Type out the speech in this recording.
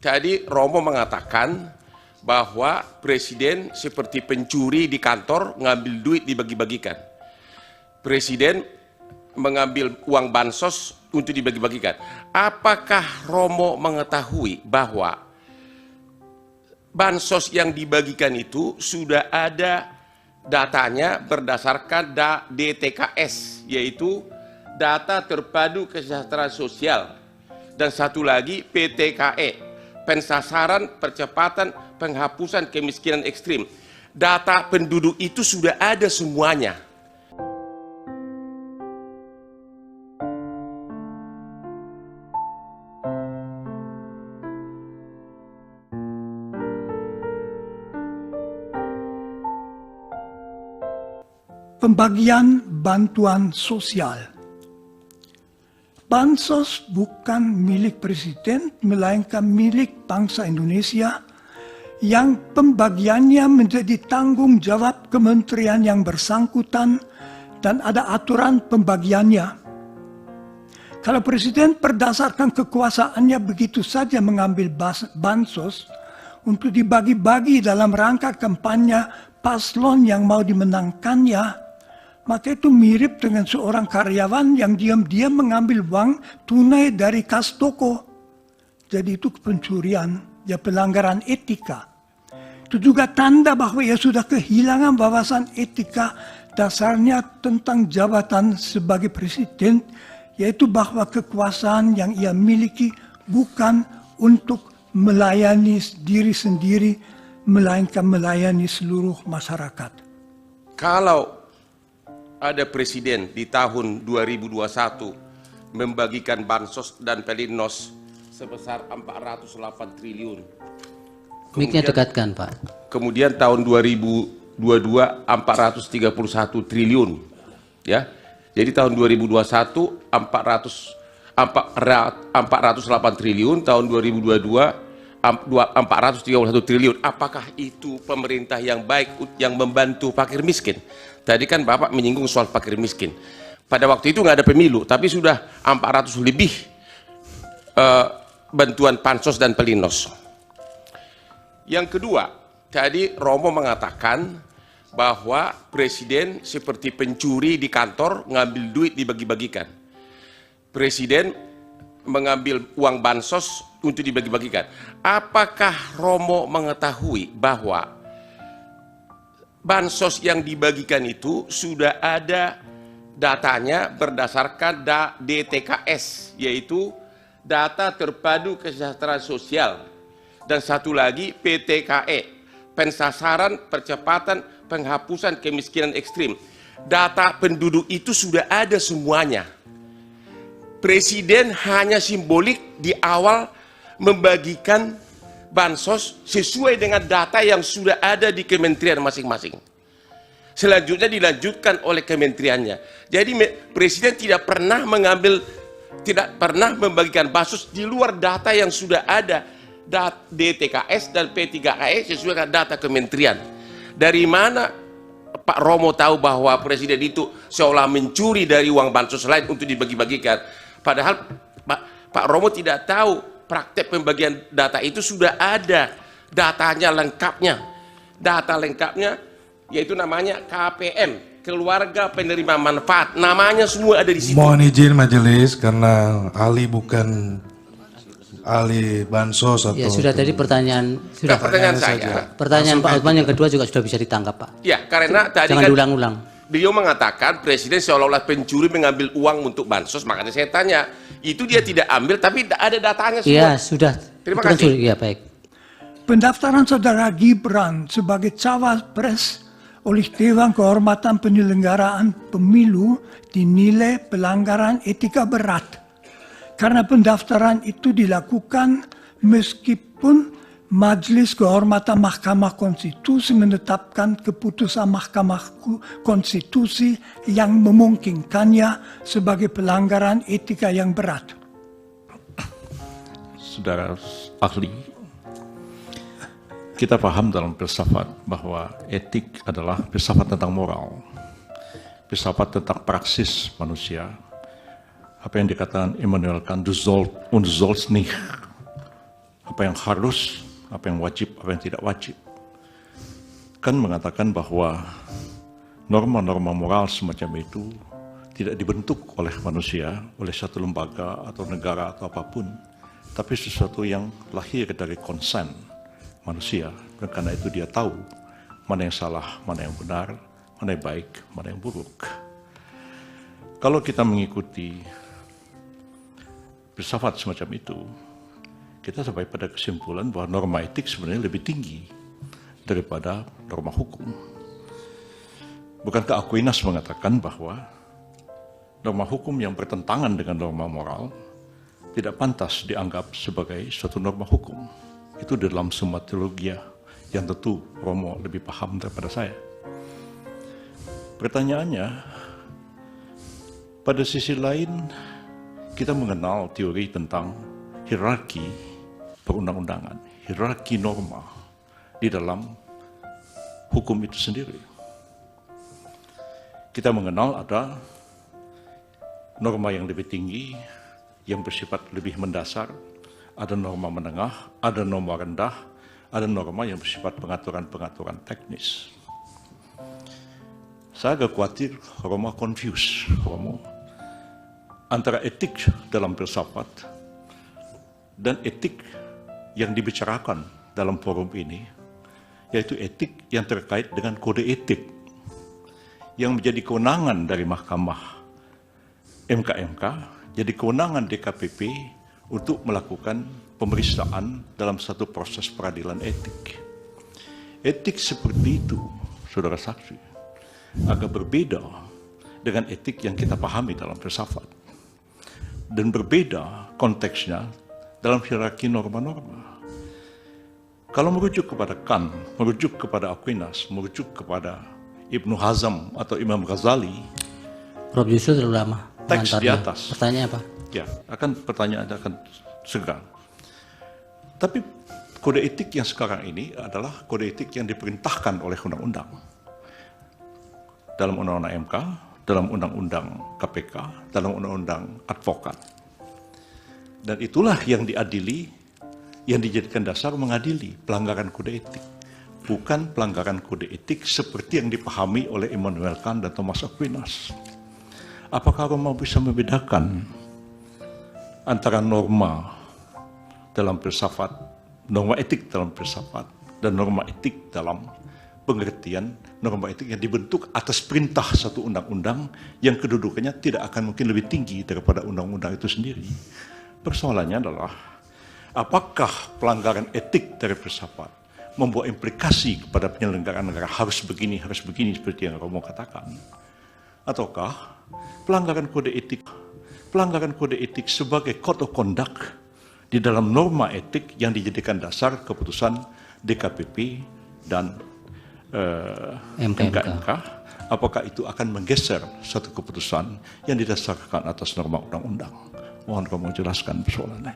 Tadi Romo mengatakan bahwa presiden seperti pencuri di kantor ngambil duit dibagi-bagikan. Presiden mengambil uang bansos untuk dibagi-bagikan. Apakah Romo mengetahui bahwa bansos yang dibagikan itu sudah ada datanya berdasarkan DTKS, yaitu data terpadu kesejahteraan sosial, dan satu lagi PTKE, pensasaran percepatan penghapusan kemiskinan ekstrim. Data penduduk itu sudah ada semuanya. Pembagian bantuan sosial. Bansos bukan milik presiden, melainkan milik bangsa Indonesia yang pembagiannya menjadi tanggung jawab kementerian yang bersangkutan dan ada aturan pembagiannya. Kalau presiden berdasarkan kekuasaannya begitu saja mengambil bansos untuk dibagi-bagi dalam rangka kampanye paslon yang mau dimenangkannya, maka itu mirip dengan seorang karyawan yang diam-diam mengambil uang tunai dari kas toko. Jadi itu pencurian, ya pelanggaran etika. Itu juga tanda bahwa ia sudah kehilangan wawasan etika dasarnya tentang jabatan sebagai presiden, yaitu bahwa kekuasaan yang ia miliki bukan untuk melayani diri sendiri, melainkan melayani seluruh masyarakat. Kalau ada presiden di tahun 2021 membagikan bansos dan pelinsos sebesar 408 triliun. Mic-nya dekatkan, Pak. Kemudian tahun 2022 431 triliun. Ya. Jadi tahun 2021 408 triliun, tahun 2022 431 triliun. Apakah itu pemerintah yang baik yang membantu fakir miskin? Tadi kan Bapak menyinggung soal fakir miskin. Pada waktu itu nggak ada pemilu, tapi sudah 400 lebih bantuan pansos dan pelinsos. Yang kedua, tadi Romo mengatakan bahwa presiden seperti pencuri di kantor ngambil duit dibagi-bagikan. Presiden mengambil uang bansos untuk dibagi-bagikan. Apakah Romo mengetahui bahwa bansos yang dibagikan itu sudah ada datanya berdasarkan DTKS, yaitu data terpadu kesejahteraan sosial, dan satu lagi PTKE, pensasaran percepatan penghapusan kemiskinan ekstrim. Data penduduk itu sudah ada semuanya. Presiden hanya simbolik di awal membagikan bansos sesuai dengan data yang sudah ada di kementerian masing-masing. Selanjutnya dilanjutkan oleh kementeriannya. Jadi presiden tidak pernah membagikan bansos di luar data yang sudah ada, DTKS dan P3KE sesuai dengan data kementerian. Dari mana Pak Romo tahu bahwa presiden itu seolah mencuri dari uang bansos lain untuk dibagi-bagikan? Padahal Pak Romo tidak tahu praktek pembagian data itu sudah ada datanya lengkapnya. Data lengkapnya yaitu namanya KPM, keluarga penerima manfaat. Namanya semua ada di situ. Mohon izin majelis karena ahli bukan ahli bansos atau... Ya sudah tadi pertanyaan sudah. Pertanyaan saya. Pertanyaan Pak Hotman yang kedua juga sudah bisa ditangkap, Pak. Ya, karena tadi jangan kan diulang-ulang. Beliau mengatakan presiden seolah-olah pencuri mengambil uang untuk bansos, makanya saya tanya, itu dia tidak ambil tapi ada datanya semua. Iya, sudah. Terima kasih. Iya, baik. Pendaftaran saudara Gibran sebagai cawapres oleh Dewan Kehormatan Penyelenggaraan Pemilu dinilai pelanggaran etika berat. Karena pendaftaran itu dilakukan meskipun Majelis Kehormatan Mahkamah Konstitusi menetapkan keputusan Mahkamah Konstitusi yang memungkinkannya sebagai pelanggaran etika yang berat. Saudara ahli, kita paham dalam filsafat bahwa etik adalah filsafat tentang moral, filsafat tentang praksis manusia. Apa yang dikatakan Immanuel Kant, du sollst nicht apa yang harus, apa yang wajib, apa yang tidak wajib. Kan mengatakan bahwa norma-norma moral semacam itu tidak dibentuk oleh manusia, oleh satu lembaga atau negara atau apapun, tapi sesuatu yang lahir dari konsen manusia. Dan karena itu dia tahu mana yang salah, mana yang benar, mana yang baik, mana yang buruk. Kalau kita mengikuti filsafat semacam itu, kita sampai pada kesimpulan bahwa norma etik sebenarnya lebih tinggi daripada norma hukum. Bukankah Aquinas mengatakan bahwa norma hukum yang bertentangan dengan norma moral tidak pantas dianggap sebagai suatu norma hukum? Itu dalam semua teologia yang tentu Romo lebih paham daripada saya. Pertanyaannya, pada sisi lain kita mengenal teori tentang hierarki perundang-undangan, hierarki norma di dalam hukum itu sendiri. Kita mengenal ada norma yang lebih tinggi, yang bersifat lebih mendasar, ada norma menengah, ada norma rendah, ada norma yang bersifat pengaturan-pengaturan teknis. Saya agak khawatir Romo confuse, Romo, antara etik dalam filsafat dan etik yang dibicarakan dalam forum ini, yaitu etik yang terkait dengan kode etik yang menjadi kewenangan dari Mahkamah MK, jadi kewenangan DKPP untuk melakukan pemeriksaan dalam satu proses peradilan etik. Etik seperti itu, saudara saksi, agak berbeda dengan etik yang kita pahami dalam filsafat. Dan berbeda konteksnya dalam hierarki norma-norma. Kalau merujuk kepada Kant, merujuk kepada Aquinas, merujuk kepada Ibnu Hazm atau Imam Ghazali, Prof. Yusuf terlalu lama teks di mengantarnya. atas. Pertanyaan apa? Ya, pertanyaan akan segera. Tapi kode etik yang sekarang ini adalah kode etik yang diperintahkan oleh undang-undang. Dalam undang-undang MK, dalam undang-undang KPK, dalam undang-undang advokat. Dan itulah yang diadili, yang dijadikan dasar mengadili pelanggaran kode etik. Bukan pelanggaran kode etik seperti yang dipahami oleh Immanuel Kant dan Thomas Aquinas. Apakah Romo bisa membedakan antara norma dalam filsafat, norma etik dalam filsafat, dan norma etik dalam pengertian norma etik yang dibentuk atas perintah satu undang-undang yang kedudukannya tidak akan mungkin lebih tinggi daripada undang-undang itu sendiri? Persoalannya adalah, apakah pelanggaran etik dari filsafat membawa implikasi kepada penyelenggaraan negara harus begini seperti yang Romo katakan? Ataukah pelanggaran kode etik sebagai code of conduct di dalam norma etik yang dijadikan dasar keputusan DKPP dan MK, apakah itu akan menggeser satu keputusan yang didasarkan atas norma undang-undang? Mohon Romo jelaskan persoalannya.